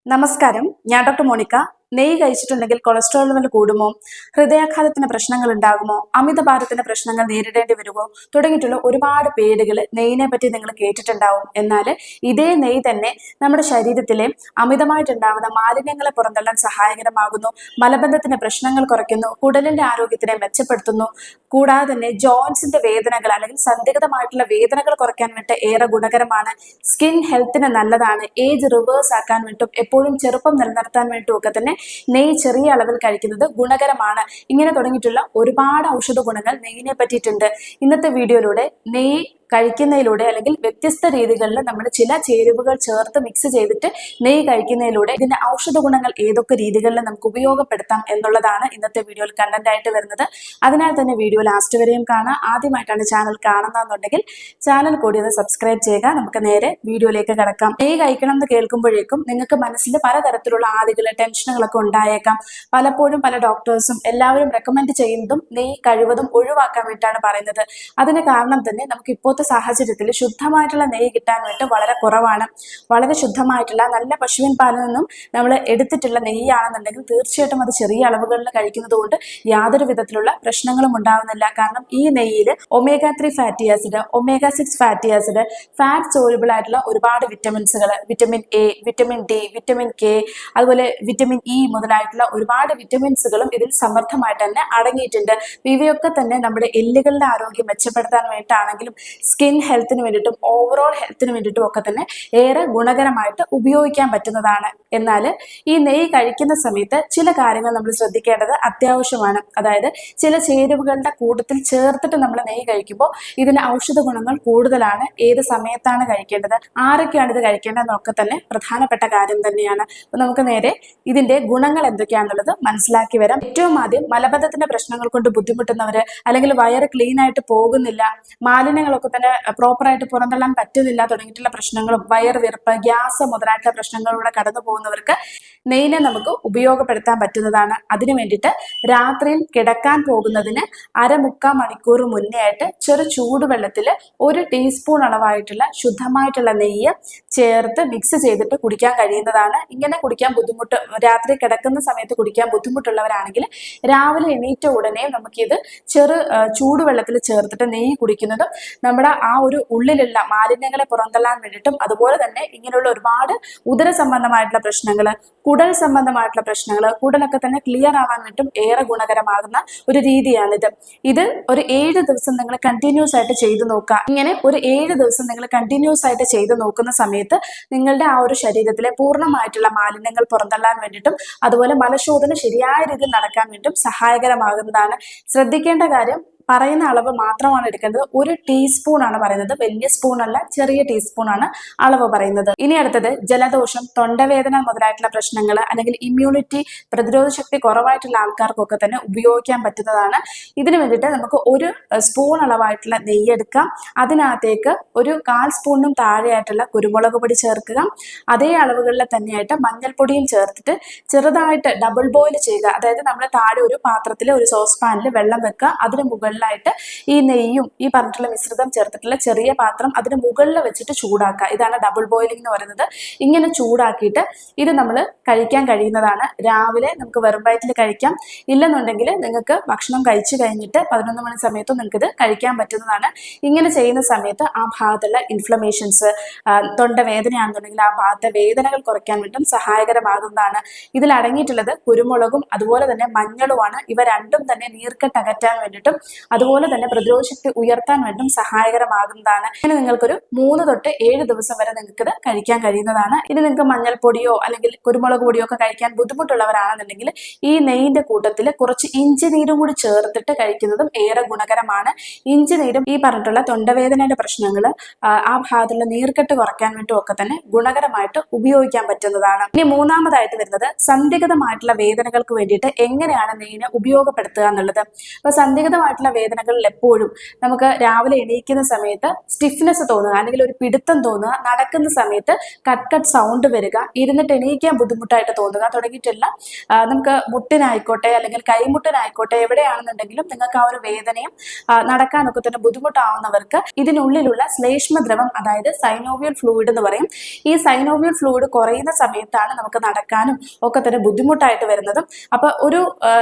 നമസ്കാരം, ഞാൻ doctor Monica. നെയ്യ് കഴിച്ചിട്ടുണ്ടെങ്കിൽ കൊളസ്ട്രോൾ ലെവൽ കൂടുമോ, ഹൃദയാഘാതത്തിന് പ്രശ്നങ്ങൾ ഉണ്ടാകുമോ, അമിതഭാരത്തിന് പ്രശ്നങ്ങൾ നേരിടേണ്ടി വരുമോ തുടങ്ങിയിട്ടുള്ള ഒരുപാട് പേരുകൾ നെയ്യിനെ പറ്റി നിങ്ങൾ കേട്ടിട്ടുണ്ടാവും. എന്നാൽ ഇതേ നെയ്യ് തന്നെ നമ്മുടെ ശരീരത്തിലെ അമിതമായിട്ടുണ്ടാകുന്ന മാലിന്യങ്ങളെ പുറന്തള്ളാൻ സഹായകരമാകുന്നു, മലബന്ധത്തിന്റെ പ്രശ്നങ്ങൾ കുറയ്ക്കുന്നു, കുടലിന്റെ ആരോഗ്യത്തിനെ മെച്ചപ്പെടുത്തുന്നു. കൂടാതെ തന്നെ ജോയിൻസിന്റെ വേദനകൾ അല്ലെങ്കിൽ സന്ദിഗ്ധമായിട്ടുള്ള വേദനകൾ കുറയ്ക്കാൻ വേണ്ടി ഏറെ ഗുണകരമാണ്. സ്കിൻ ഹെൽത്തിന് നല്ലതാണ്. ഏജ് റിവേഴ്സ് ആക്കാൻ വേണ്ടിയും എപ്പോഴും ചെറുപ്പം നിലനിർത്താൻ വേണ്ടിയും ഒക്കെ തന്നെ നെയ്യ് ചെറിയ അളവിൽ കഴിക്കുന്നത് ഗുണകരമാണ്. ഇങ്ങനെ തുടങ്ങിയിട്ടുള്ള ഒരുപാട് ഔഷധ ഗുണങ്ങൾ നെയ്യിനെ പറ്റിയിട്ടുണ്ട്. ഇന്നത്തെ വീഡിയോയിലൂടെ നെയ്യ് കഴിക്കുന്നതിലൂടെ അല്ലെങ്കിൽ വ്യത്യസ്ത രീതികളിൽ നമ്മൾ ചില ചേരുവകൾ ചേർത്ത് മിക്സ് ചെയ്തിട്ട് നെയ്യ് കഴിക്കുന്നതിലൂടെ ഇതിന്റെ ഔഷധ ഗുണങ്ങൾ ഏതൊക്കെ രീതികളിൽ നമുക്ക് ഉപയോഗപ്പെടുത്താം എന്നുള്ളതാണ് ഇന്നത്തെ വീഡിയോയിൽ കണ്ടന്റ് ആയിട്ട് വരുന്നത്. അതിനാൽ തന്നെ വീഡിയോ ലാസ്റ്റ് വരെയും കാണാം. ആദ്യമായിട്ടാണ് ചാനൽ കാണുന്നതെന്നുണ്ടെങ്കിൽ ചാനൽ കൂടി ഒന്ന് സബ്സ്ക്രൈബ് ചെയ്യുക. നമുക്ക് നേരെ വീഡിയോയിലേക്ക് കടക്കാം. നെയ്യ് കഴിക്കണം എന്ന് കേൾക്കുമ്പോഴേക്കും നിങ്ങൾക്ക് മനസ്സിൽ പലതരത്തിലുള്ള ആദികൾ ടെൻഷനുകളൊക്കെ ഉണ്ടായേക്കാം. പലപ്പോഴും പല ഡോക്ടേഴ്സും എല്ലാവരും റെക്കമെൻഡ് ചെയ്യുന്നതും നെയ്യ് കഴിവതും ഒഴിവാക്കാൻ വേണ്ടിയിട്ടാണ് പറയുന്നത്. അതിന് കാരണം തന്നെ നമുക്ക് ഇപ്പോഴത്തെ സാഹചര്യത്തിൽ ശുദ്ധമായിട്ടുള്ള നെയ്യ് കിട്ടാൻ വേണ്ടി വളരെ കുറവാണ്. വളരെ ശുദ്ധമായിട്ടുള്ള നല്ല പശുവിൻ പാലിൽ നിന്നും നമ്മൾ എടുത്തിട്ടുള്ള നെയ്യാണെന്നുണ്ടെങ്കിൽ തീർച്ചയായിട്ടും അത് ചെറിയ അളവുകളിൽ കഴിക്കുന്നത് കൊണ്ട് യാതൊരു വിധത്തിലുള്ള പ്രശ്നങ്ങളും ഉണ്ടാവുന്നില്ല. കാരണം ഈ നെയ്യിൽ omega-3 fatty acid, omega-6 fatty acid, fat soluble ആയിട്ടുള്ള ഒരുപാട് വിറ്റമിൻസുകൾ, vitamin A, vitamin D, vitamin K, അതുപോലെ വിറ്റമിൻ ഇ മുതലായിട്ടുള്ള ഒരുപാട് വിറ്റമിൻസുകളും ഇതിൽ സമൃദ്ധമായിട്ട് തന്നെ അടങ്ങിയിട്ടുണ്ട്. ഇവയൊക്കെ തന്നെ നമ്മുടെ എല്ലുകളുടെ ആരോഗ്യം മെച്ചപ്പെടുത്താൻ വേണ്ടിയിട്ടാണെങ്കിലും സ്കിൻ ഹെൽത്തിന് വേണ്ടിയിട്ടും ഓവറോൾ ഹെൽത്തിന് വേണ്ടിയിട്ടും ഒക്കെ തന്നെ ഏറെ ഗുണകരമായിട്ട് ഉപയോഗിക്കാൻ പറ്റുന്നതാണ്. എന്നാൽ ഈ നെയ്യ് കഴിക്കുന്ന സമയത്ത് ചില കാര്യങ്ങൾ നമ്മൾ ശ്രദ്ധിക്കേണ്ടത് അത്യാവശ്യമാണ്. അതായത് ചില ചേരുവകളുടെ കൂട്ടത്തിൽ ചേർത്തിട്ട് നമ്മൾ നെയ്യ് കഴിക്കുമ്പോൾ ഇതിന് ഔഷധ ഗുണങ്ങൾ കൂടുതലാണ്. ഏത് സമയത്താണ് കഴിക്കേണ്ടത്, ആരൊക്കെയാണ് ഇത് കഴിക്കേണ്ടതെന്നൊക്കെ തന്നെ പ്രധാനപ്പെട്ട കാര്യം തന്നെയാണ്. അപ്പൊ നമുക്ക് നേരെ ഇതിന്റെ ഗുണങ്ങൾ എന്തൊക്കെയാണെന്നുള്ളത് മനസ്സിലാക്കി വരാം. ഏറ്റവും ആദ്യം മലബന്ധത്തിന്റെ പ്രശ്നങ്ങൾ കൊണ്ട് ബുദ്ധിമുട്ടുന്നവര്, അല്ലെങ്കിൽ വയറ് ക്ലീൻ ആയിട്ട് പോകുന്നില്ല, മാലിന്യങ്ങളൊക്കെ തന്നെ പ്രോപ്പറായിട്ട് പുറന്തള്ളാൻ പറ്റുന്നില്ല തുടങ്ങിയിട്ടുള്ള പ്രശ്നങ്ങളും, വയർ വിറപ്പ്, ഗ്യാസ് മുതലായിട്ടുള്ള പ്രശ്നങ്ങളിലൂടെ കടന്നു പോകുന്നവർക്ക് നെയ്യിനെ നമുക്ക് ഉപയോഗപ്പെടുത്താൻ പറ്റുന്നതാണ്. അതിനു വേണ്ടിയിട്ട് രാത്രിയിൽ കിടക്കാൻ പോകുന്നതിന് 1/4 മണിക്കൂർ മുന്നേ ആയിട്ട് ചെറു ചൂടുവെള്ളത്തിൽ 1 ടീസ്പൂൺ അളവായിട്ടുള്ള ശുദ്ധമായിട്ടുള്ള നെയ്യ് ചേർത്ത് മിക്സ് ചെയ്തിട്ട് കുടിക്കാൻ കഴിയുന്നതാണ്. ഇങ്ങനെ കുടിക്കാൻ ബുദ്ധിമുട്ട്, രാത്രി കിടക്കുന്ന സമയത്ത് കുടിക്കാൻ ബുദ്ധിമുട്ടുള്ളവരാണെങ്കിൽ രാവിലെ എണീറ്റ ഉടനെ നമുക്കിത് ചൂടുവെള്ളത്തിൽ ചേർത്തിട്ട് നെയ്യ് കുടിക്കുന്നതും നമ്മുടെ ആ ഒരു ഉള്ളിലുള്ള മാലിന്യങ്ങളെ പുറന്തള്ളാൻ വേണ്ടിയിട്ടും, അതുപോലെ തന്നെ ഇങ്ങനെയുള്ള ഒരുപാട് ഉദര സംബന്ധമായിട്ടുള്ള പ്രശ്നങ്ങൾ, കുടൽ സംബന്ധമായിട്ടുള്ള പ്രശ്നങ്ങൾ, കുടലൊക്കെ തന്നെ ക്ലിയർ ആവാൻ വേണ്ടിയിട്ടും ഏറെ ഗുണകരമാകുന്ന ഒരു രീതിയാണിത്. ഇത് ഒരു 7 ദിവസം നിങ്ങൾ കണ്ടിന്യൂസ് ആയിട്ട് ചെയ്തു നോക്കുക. ഇങ്ങനെ ഒരു 7 ദിവസം നിങ്ങൾ കണ്ടിന്യൂസ് ആയിട്ട് ചെയ്തു നോക്കുന്ന സമയത്ത് നിങ്ങളുടെ ആ ഒരു ശരീരത്തിലെ പൂർണ്ണമായിട്ടുള്ള മാലിന്യങ്ങൾ പുറന്തള്ളാൻ വേണ്ടിയിട്ടും അതുപോലെ മലശോധന ശരിയായ രീതിയിൽ നടക്കാൻ വേണ്ടിയിട്ടും സഹായകരമാകുന്നതാണ്. ശ്രദ്ധിക്കേണ്ട കാര്യം, പറയുന്ന അളവ് മാത്രമാണ് എടുക്കേണ്ടത്. 1 ടീസ്പൂൺ ആണ് പറയുന്നത്, വലിയ സ്പൂൺ അല്ല, ചെറിയ ടീസ്പൂൺ ആണ് അളവ് പറയുന്നത്. ഇനി അടുത്തത് ജലദോഷം, തൊണ്ടവേദന മുതലായിട്ടുള്ള പ്രശ്നങ്ങൾ, അല്ലെങ്കിൽ ഇമ്മ്യൂണിറ്റി, പ്രതിരോധ ശക്തി കുറവായിട്ടുള്ള ആൾക്കാർക്കൊക്കെ തന്നെ ഉപയോഗിക്കാൻ പറ്റുന്നതാണ്. ഇതിനു വേണ്ടിയിട്ട് നമുക്ക് 1 സ്പൂൺ അളവായിട്ടുള്ള നെയ്യ് എടുക്കാം. അതിനകത്തേക്ക് 1/4 സ്പൂണിനും താഴെയായിട്ടുള്ള കുരുമുളക് പൊടി ചേർക്കുക. അതേ അളവുകളിൽ തന്നെയായിട്ട് മഞ്ഞൾപ്പൊടിയും ചേർത്തിട്ട് ചെറുതായിട്ട് ഡബിൾ ബോയിൽ ചെയ്യുക. അതായത് നമ്മൾ താഴെ ഒരു പാത്രത്തിൽ, ഒരു സോസ് പാനിൽ വെള്ളം വെക്കുക. അതിന് മുകളിലായിട്ട് ഈ നെയ്യും ഈ പറഞ്ഞിട്ടുള്ള മിശ്രിതം ചേർത്തിട്ടുള്ള ചെറിയ പാത്രം അതിന് മുകളിൽ വെച്ചിട്ട് ചൂടാക്കുക. ഇതാണ് ഡബിൾ ബോയിലിംഗ് എന്ന് പറയുന്നത്. ഇങ്ങനെ ചൂടാക്കിയിട്ട് ഇത് നമ്മൾ കഴിക്കാൻ കഴിയുന്നതാണ്. രാവിലെ നമുക്ക് വെറും വയറ്റിൽ കഴിക്കാം. ഇല്ലെന്നുണ്ടെങ്കിൽ നിങ്ങൾക്ക് ഭക്ഷണം കഴിച്ചു കഴിഞ്ഞിട്ട് 11 മണി സമയത്തും നിങ്ങൾക്ക് ഇത് കഴിക്കാൻ പറ്റുന്നതാണ്. ഇങ്ങനെ ചെയ്യുന്ന സമയത്ത് ആ ഭാഗത്തുള്ള ഇൻഫ്ലമേഷൻസ്, തൊണ്ടവേദനയാണെന്നുണ്ടെങ്കിൽ ആ ഭാഗത്തെ വേദനകൾ കുറയ്ക്കാൻ വേണ്ടിയും സഹായകരമാകുന്നതാണ്. ഇതിൽ അടങ്ങിയിട്ടുള്ളത് കുരുമുളകും അതുപോലെ തന്നെ മഞ്ഞളുമാണ്. ഇവ രണ്ടും തന്നെ നീർക്കെട്ട് അകറ്റാൻ വേണ്ടിയിട്ടും അതുപോലെ തന്നെ പ്രതിരോധ ശക്തി ഉയർത്താൻ വേണ്ടിയും സഹായകരമാകുന്നതാണ്. ഇനി നിങ്ങൾക്കൊരു 3 തൊട്ട് 7 ദിവസം വരെ നിങ്ങൾക്ക് ഇത് കഴിക്കാൻ കഴിയുന്നതാണ്. ഇനി നിങ്ങൾക്ക് മഞ്ഞൾപ്പൊടിയോ അല്ലെങ്കിൽ കുരുമുളക് പൊടിയോ ഒക്കെ കഴിക്കാൻ ബുദ്ധിമുട്ടുള്ളവരാണെന്നുണ്ടെങ്കിൽ ഈ നെയ്യിന്റെ കൂട്ടത്തിൽ കുറച്ച് ഇഞ്ചി നീരും കൂടി ചേർത്തിട്ട് കഴിക്കുന്നതും ഏറെ ഗുണകരമാണ്. ഇഞ്ചി നീരും ഈ പറഞ്ഞിട്ടുള്ള തൊണ്ടവേദനയുടെ പ്രശ്നങ്ങൾ, ആ ഭാഗത്തുള്ള നീർക്കെട്ട് കുറയ്ക്കാൻ വേണ്ടിയും ഒക്കെ തന്നെ ഗുണകരമായിട്ട് ഉപയോഗിക്കാൻ പറ്റുന്നതാണ്. ഇനി മൂന്നാമതായിട്ട് വരുന്നത് സന്ധിഗതമായിട്ടുള്ള വേദനകൾക്ക് വേണ്ടിയിട്ട് എങ്ങനെയാണ് നെയ്യിനെ ഉപയോഗപ്പെടുത്തുക എന്നുള്ളത്. അപ്പൊ സന്ധിഗതമായിട്ടുള്ള വേദനകളിൽ എപ്പോഴും നമുക്ക് രാവിലെ എണീക്കുന്ന സമയത്ത് സ്റ്റിഫ്നെസ് തോന്നുക, അല്ലെങ്കിൽ ഒരു പിടുത്തം തോന്നുക, നടക്കുന്ന സമയത്ത് കട്ട് സൗണ്ട് വരിക, ഇരുന്നിട്ട് എണീക്കാൻ ബുദ്ധിമുട്ടായിട്ട് തോന്നുക തുടങ്ങിയിട്ടുള്ള നമുക്ക് മുട്ടിനായിക്കോട്ടെ അല്ലെങ്കിൽ കൈമുട്ടിനായിക്കോട്ടെ എവിടെയാണെന്നുണ്ടെങ്കിലും നിങ്ങൾക്ക് ആ ഒരു വേദനയും നടക്കാനൊക്കെ തന്നെ ബുദ്ധിമുട്ടാവുന്നവർക്ക് ഇതിനുള്ളിലുള്ള ശ്ലേഷ്മ ദ്രവം, അതായത് സൈനോവിയൽ ഫ്ലൂയിഡ് എന്ന് പറയും, ഈ സൈനോവിയൽ ഫ്ലൂയിഡ് കുറയുന്ന സമയത്താണ് നമുക്ക് നടക്കാനും ഒക്കെ തന്നെ ബുദ്ധിമുട്ടായിട്ട് വരുന്നതും. അപ്പൊ ഒരു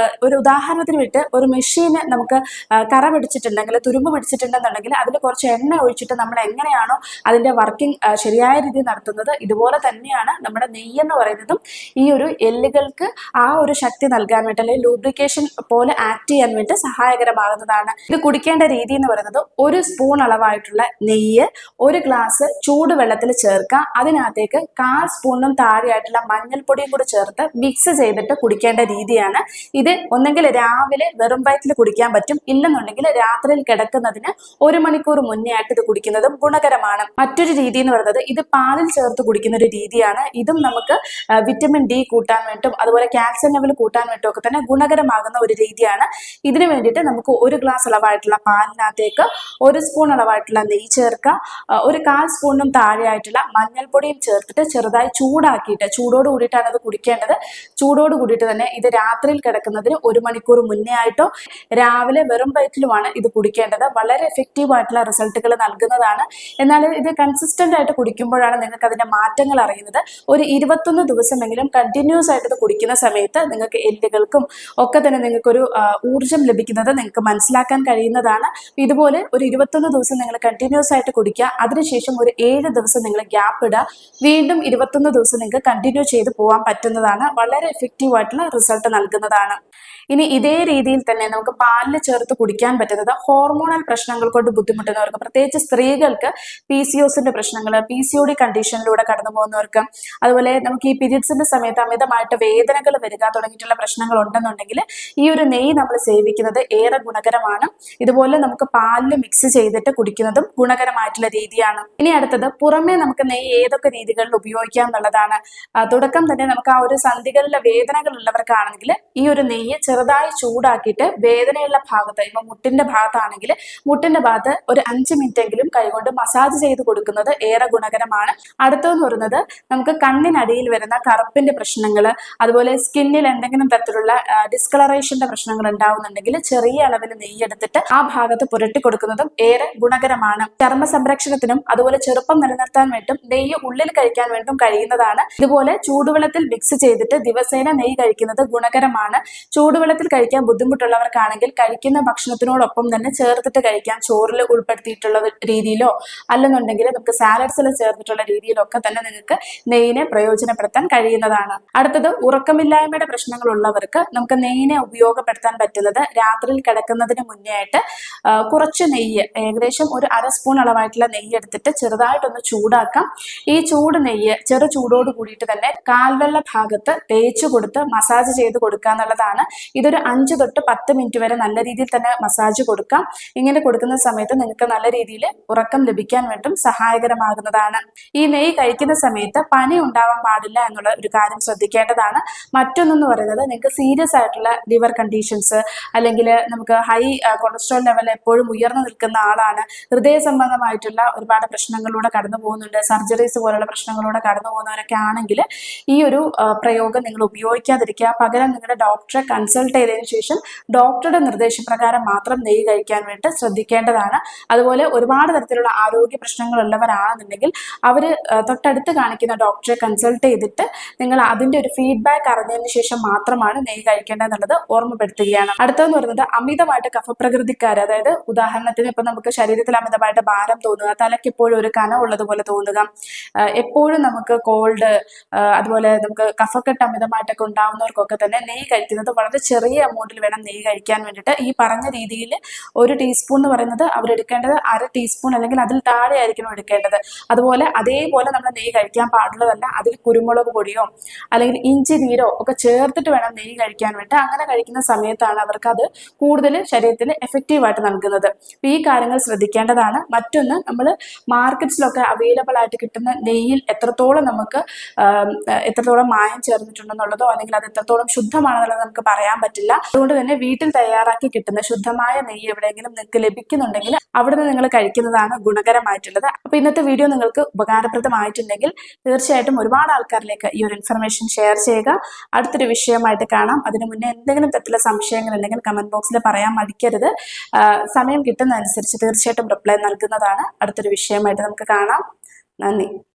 ഉദാഹരണത്തിന് വിട്ട് ഒരു മെഷീന് നമുക്ക് കറ പിടിച്ചിട്ടുണ്ടെങ്കിൽ, തുരുമ്പ് പിടിച്ചിട്ടുണ്ടെന്നുണ്ടെങ്കിൽ അതിൽ കുറച്ച് എണ്ണ ഒഴിച്ചിട്ട് നമ്മൾ എങ്ങനെയാണോ അതിന്റെ വർക്കിംഗ് ശരിയായ രീതിയിൽ നടത്തുന്നത്, ഇതുപോലെ തന്നെയാണ് നമ്മുടെ നെയ്യ് എന്ന് പറയുന്നതും ഈ ഒരു എല്ലുകൾക്ക് ആ ഒരു ശക്തി നൽകാൻ വേണ്ടി, അല്ലെങ്കിൽ ലൂബ്രിക്കേഷൻ പോലെ ആക്ട് ചെയ്യാൻ വേണ്ടി സഹായകരമാകുന്നതാണ്. ഇത് കുടിക്കേണ്ട രീതി എന്ന് പറയുന്നത് 1 സ്പൂൺ അളവായിട്ടുള്ള നെയ്യ് 1 ഗ്ലാസ് ചൂടുവെള്ളത്തിൽ ചേർക്കുക. അതിനകത്തേക്ക് 1/4 സ്പൂണിനും താഴെയായിട്ടുള്ള മഞ്ഞൾപ്പൊടിയും കൂടി ചേർത്ത് മിക്സ് ചെയ്തിട്ട് കുടിക്കേണ്ട രീതിയാണ് ഇത്. ഒന്നെങ്കിൽ രാവിലെ വെറും വയറ്റിൽ കുടിക്കാൻ പറ്റും, ഇല്ലെന്നുണ്ടെങ്കിൽ രാത്രിയിൽ കിടക്കുന്നതിന് 1 മണിക്കൂർ മുന്നേ ആയിട്ട് ഇത് കുടിക്കുന്നതും ഗുണകരമാണ്. മറ്റൊരു രീതി എന്ന് പറയുന്നത് ഇത് പാലിൽ ചേർത്ത് കുടിക്കുന്ന ഒരു രീതിയാണ്. ഇതും നമുക്ക് വിറ്റമിൻ ഡി കൂട്ടാൻ വേണ്ടും അതുപോലെ കാൽസ്യം ലെവൽ കൂട്ടാൻ വേണ്ടും ഒക്കെ തന്നെ ഗുണകരമാകുന്ന ഒരു രീതിയാണ്. ഇതിനു വേണ്ടിയിട്ട് നമുക്ക് 1 ഗ്ലാസ് അളവായിട്ടുള്ള പാലിനകത്തേക്ക് 1 സ്പൂൺ അളവായിട്ടുള്ള നെയ്യ് ചേർക്കുക, 1/4 സ്പൂണിനും താഴെയായിട്ടുള്ള മഞ്ഞൾപ്പൊടിയും ചേർത്തിട്ട് ചെറുതായി ചൂടാക്കിയിട്ട്, ചൂടോട് കൂടിയിട്ടാണ് അത് കുടിക്കേണ്ടത്. ചൂടോട് കൂടിയിട്ട് തന്നെ ഇത് രാത്രിയിൽ കിടക്കുന്നതിന് 1 മണിക്കൂർ മുന്നേ ആയിട്ടോ രാവിലെ വെറും വയറ്റിലുമാണ് ഇത് കുടിക്കേണ്ടത്. വളരെ എഫക്റ്റീവ് ആയിട്ടുള്ള റിസൾട്ടുകൾ നൽകുന്നതാണ്. എന്നാൽ ഇത് കൺസിസ്റ്റന്റ് ആയിട്ട് കുടിക്കുമ്പോഴാണ് നിങ്ങൾക്ക് അതിന്റെ മാറ്റങ്ങൾ അറിയുന്നത്. ഒരു 21 ദിവസമെങ്കിലും കണ്ടിന്യൂസ് ആയിട്ട് ഇത് കുടിക്കുന്ന സമയത്ത് നിങ്ങൾക്ക് എല്ലുകൾക്കും ഒക്കെ തന്നെ നിങ്ങൾക്കൊരു ഊർജം ലഭിക്കുന്നത് നിങ്ങൾക്ക് മനസ്സിലാക്കാൻ കഴിയുന്നതാണ്. ഇതുപോലെ ഒരു 21 ദിവസം നിങ്ങൾ കണ്ടിന്യൂസ് ആയിട്ട് കുടിക്കുക. അതിനുശേഷം ഒരു 7 ദിവസം നിങ്ങൾ ഗ്യാപ്പ് ഇടുക. വീണ്ടും 21 ദിവസം നിങ്ങൾക്ക് കണ്ടിന്യൂ ചെയ്ത് പോകാൻ പറ്റുന്നതാണ്. വളരെ എഫക്റ്റീവ് ആയിട്ടുള്ള റിസൾട്ട് നൽകുന്നതാണ്. ഇനി ഇതേ രീതിയിൽ തന്നെ നമുക്ക് പാലിൽ ചേർത്ത് കുടിക്കാൻ പറ്റുന്നത് ഹോർമോണൽ പ്രശ്നങ്ങൾ കൊണ്ട് ബുദ്ധിമുട്ടുന്നവർക്ക്, പ്രത്യേകിച്ച് സ്ത്രീകൾക്ക് PCOSന്റെ പ്രശ്നങ്ങൾ, PCOD കണ്ടീഷനിലൂടെ കടന്നു പോകുന്നവർക്ക്, അതുപോലെ നമുക്ക് ഈ പീരിയഡ്സിന്റെ സമയത്ത് അമിതമായിട്ട് വേദനകൾ വരിക തുടങ്ങിയിട്ടുള്ള പ്രശ്നങ്ങൾ ഉണ്ടെന്നുണ്ടെങ്കിൽ ഈ ഒരു നെയ്യ് നമ്മൾ സേവിക്കുന്നത് ഏറെ ഗുണകരമാണ്. ഇതുപോലെ നമുക്ക് പാലിൽ മിക്സ് ചെയ്തിട്ട് കുടിക്കുന്നതും ഗുണകരമായിട്ടുള്ള രീതിയാണ്. ഇനി അടുത്തത് പുറമേ നമുക്ക് നെയ്യ് ഏതൊക്കെ രീതികളിൽ ഉപയോഗിക്കാം എന്നുള്ളതാണ്. തുടക്കം തന്നെ നമുക്ക് ആ ഒരു സന്ധികളിലെ വേദനകൾ ഉള്ളവർക്കാണെങ്കിൽ ഈ ഒരു നെയ്യ് ചെറുതായി ചൂടാക്കിയിട്ട് വേദനയുള്ള ഭാഗത്ത്, ഇപ്പൊ മുട്ടിന്റെ ഭാഗത്താണെങ്കിൽ മുട്ടിന്റെ ഭാഗത്ത് ഒരു 5 മിനിറ്റ് എങ്കിലും കൈകൊണ്ട് മസാജ് ചെയ്ത് കൊടുക്കുന്നത് ഏറെ ഗുണകരമാണ്. അടുത്തെന്ന് പറയുന്നത് നമുക്ക് കണ്ണിനടിയിൽ വരുന്ന കറുപ്പിന്റെ പ്രശ്നങ്ങൾ, അതുപോലെ സ്കിന്നിൽ എന്തെങ്കിലും തരത്തിലുള്ള ഡിസ്കളറേഷന്റെ പ്രശ്നങ്ങൾ ഉണ്ടാവുന്നുണ്ടെങ്കിൽ ചെറിയ അളവിൽ നെയ്യെടുത്തിട്ട് ആ ഭാഗത്ത് പുരട്ടി കൊടുക്കുന്നതും ഏറെ ഗുണകരമാണ്. ചർമ്മ സംരക്ഷണത്തിനും അതുപോലെ ചെറുപ്പം നിലനിർത്താൻ വേണ്ടും നെയ്യ് ഉള്ളിൽ കഴിക്കാൻ വേണ്ടും കഴിയുന്നതാണ്. ഇതുപോലെ ചൂടുവെള്ളത്തിൽ മിക്സ് ചെയ്തിട്ട് ദിവസേന നെയ്യ് കഴിക്കുന്നത് ഗുണകരമാണ്. ചൂടുവെള്ളത്തിൽ കഴിക്കാൻ ബുദ്ധിമുട്ടുള്ളവർക്കാണെങ്കിൽ കഴിക്കുന്ന ഭക്ഷണത്തിനോടൊപ്പം തന്നെ ചേർത്തിട്ട് കഴിക്കാം. ചോറിൽ ഉൾപ്പെടുത്തിയിട്ടുള്ള രീതിയിലോ അല്ലെന്നുണ്ടെങ്കിൽ നമുക്ക് സാലഡ്സിൽ ചേർത്തിട്ടുള്ള രീതിയിലൊക്കെ തന്നെ നിങ്ങൾക്ക് നെയ്യിനെ പ്രയോജനപ്പെടുത്താൻ കഴിയുന്നതാണ്. അടുത്തത് ഉറക്കമില്ലായ്മയുടെ പ്രശ്നങ്ങൾ ഉള്ളവർക്ക് നമുക്ക് നെയ്യിനെ ഉപയോഗപ്പെടുത്താൻ പറ്റുന്നത് രാത്രിയിൽ കിടക്കുന്നതിന് മുന്നേ ആയിട്ട് കുറച്ച് നെയ്യ്, ഏകദേശം ഒരു 1/2 സ്പൂൺ അളവായിട്ടുള്ള നെയ്യ് എടുത്തിട്ട് ചെറുതായിട്ടൊന്ന് ചൂടാക്കാം. ഈ ചൂട് നെയ്യ് ചെറു ചൂടോട് കൂടിയിട്ട് തന്നെ കാൽവെള്ള ഭാഗത്ത് തേച്ചു കൊടുത്ത് മസാജ് ചെയ്ത് കൊടുക്കുക എന്നുള്ളതാണ്. ഇതൊരു 5 തൊട്ട് 10 മിനിറ്റ് വരെ നല്ല രീതിയിൽ തന്നെ മസാജ് കൊടുക്കാം. ഇങ്ങനെ കൊടുക്കുന്ന സമയത്ത് നിങ്ങൾക്ക് നല്ല രീതിയിൽ ഉറക്കം ലഭിക്കാൻ വേണ്ടും സഹായകരമാകുന്നതാണ്. ഈ നെയ്യ് കഴിക്കുന്ന സമയത്ത് പനി ഉണ്ടാവാൻ പാടില്ല എന്നുള്ള ഒരു കാര്യം ശ്രദ്ധിക്കേണ്ടതാണ്. മറ്റൊന്നെന്ന് പറയുന്നത് നിങ്ങൾക്ക് സീരിയസ് ആയിട്ടുള്ള ലിവർ കണ്ടീഷൻസ്, അല്ലെങ്കിൽ നമുക്ക് ഹൈ കൊളസ്ട്രോൾ ലെവൽ എപ്പോഴും ഉയർന്നു നിൽക്കുന്ന ആളാണ്, ഹൃദയ സംബന്ധമായിട്ടുള്ള ഒരുപാട് പ്രശ്നങ്ങളിലൂടെ കടന്നു പോകുന്നുണ്ട്, സർജറീസ് പോലുള്ള പ്രശ്നങ്ങളിലൂടെ കടന്നു പോകുന്നവരൊക്കെ ആണെങ്കിൽ ഈ ഒരു പ്രയോഗം നിങ്ങൾ ഉപയോഗിക്കാതിരിക്കുക. പകരം നിങ്ങളുടെ ഡോക്ടറെ കൺസൾട്ട് ചെയ്തതിനു ശേഷം ഡോക്ടറുടെ നിർദ്ദേശപ്രകാരം മാത്രം നെയ്യ് കഴിക്കാൻ വേണ്ടി ശ്രദ്ധിക്കേണ്ടതാണ്. അതുപോലെ ഒരുപാട് തരത്തിലുള്ള ആരോഗ്യ പ്രശ്നങ്ങൾ ഉള്ളവരാണെന്നുണ്ടെങ്കിൽ അവർ തൊട്ടടുത്ത് കാണിക്കുന്ന ഡോക്ടറെ കൺസൾട്ട് ചെയ്തിട്ട് നിങ്ങൾ അതിന്റെ ഒരു ഫീഡ്ബാക്ക് അറിഞ്ഞതിന് ശേഷം മാത്രമാണ് നെയ്യ് കഴിക്കേണ്ടതെന്നുള്ളത് ഓർമ്മപ്പെടുത്തുകയാണ്. അടുത്തതെന്ന് പറയുന്നത് അമിതമായിട്ട് കഫപ്രകൃതിക്കാർ, അതായത് ഉദാഹരണത്തിന് ഇപ്പൊ നമുക്ക് ശരീരത്തിൽ അമിതമായിട്ട് ഭാരം തോന്നുക, തലയ്ക്ക് എപ്പോഴും ഒരു കനം ഉള്ളതുപോലെ തോന്നുക, എപ്പോഴും നമുക്ക് കോൾഡ്, അതുപോലെ നമുക്ക് കഫക്കെട്ട് അമിതമായിട്ടൊക്കെ ഉണ്ടാവുന്നവർക്കൊക്കെ തന്നെ നെയ്യ് കഴിക്കുന്നത് വളരെ ചെറിയ എമൗണ്ടിൽ വേണം നെയ്യ് കഴിക്കാൻ വേണ്ടിയിട്ട്. ഈ പറഞ്ഞ രീതിയിൽ 1 ടീസ്പൂൺ എന്ന് പറയുന്നത് അവരെടുക്കേണ്ടത് 1/2 ടീസ്പൂൺ അല്ലെങ്കിൽ അതിൽ താഴെ ആയിരിക്കണം എടുക്കേണ്ടത്. അതുപോലെ അതേപോലെ നമ്മൾ നെയ്യ് കഴിക്കാൻ പാടുള്ളതല്ല. അതിൽ കുരുമുളക് പൊടിയോ അല്ലെങ്കിൽ ഇഞ്ചി നീരോ ഒക്കെ ചേർത്തിട്ട് വേണം നെയ്യ് കഴിക്കാൻ വേണ്ടി. അങ്ങനെ കഴിക്കുന്ന സമയത്താണ് അവർക്ക് അത് കൂടുതൽ ശരീരത്തിന് എഫക്റ്റീവായിട്ട് നൽകുന്നത്. ഈ കാര്യങ്ങൾ ശ്രദ്ധിക്കേണ്ടതാണ്. മറ്റൊന്ന്, നമ്മൾ മാർക്കറ്റ്സിലൊക്കെ അവൈലബിൾ ആയിട്ട് കിട്ടുന്ന നെയ്യിൽ എത്രത്തോളം മായം ചേർന്നിട്ടുണ്ടെന്നുള്ളതോ അല്ലെങ്കിൽ അത് എത്രത്തോളം ശുദ്ധമാണെന്നുള്ളത് നമുക്ക് പറയാൻ പറ്റില്ല. അതുകൊണ്ട് തന്നെ വീട്ടിൽ തയ്യാറാക്കി കിട്ടുന്ന, ശുദ്ധ ശുദ്ധമായ നെയ്യ് എവിടെയെങ്കിലും നിങ്ങൾക്ക് ലഭിക്കുന്നുണ്ടെങ്കിൽ അവിടുന്ന് നിങ്ങൾ കഴിക്കുന്നതാണ് ഗുണകരമായിട്ടുള്ളത്. അപ്പൊ ഇന്നത്തെ വീഡിയോ നിങ്ങൾക്ക് ഉപകാരപ്രദമായിട്ടുണ്ടെങ്കിൽ തീർച്ചയായിട്ടും ഒരുപാട് ആൾക്കാരിലേക്ക് ഈ ഒരു ഇൻഫർമേഷൻ ഷെയർ ചെയ്യുക. അടുത്തൊരു വിഷയമായിട്ട് കാണാം. അതിനു മുന്നേ എന്തെങ്കിലും തരത്തിലുള്ള സംശയങ്ങൾ ഉണ്ടെങ്കിൽ കമന്റ് ബോക്സിൽ പറയാൻ മടിക്കരുത്. സമയം കിട്ടുന്നതനുസരിച്ച് തീർച്ചയായിട്ടും റിപ്ലൈ നൽകുന്നതാണ്. അടുത്തൊരു വിഷയമായിട്ട് നമുക്ക് കാണാം. നന്ദി.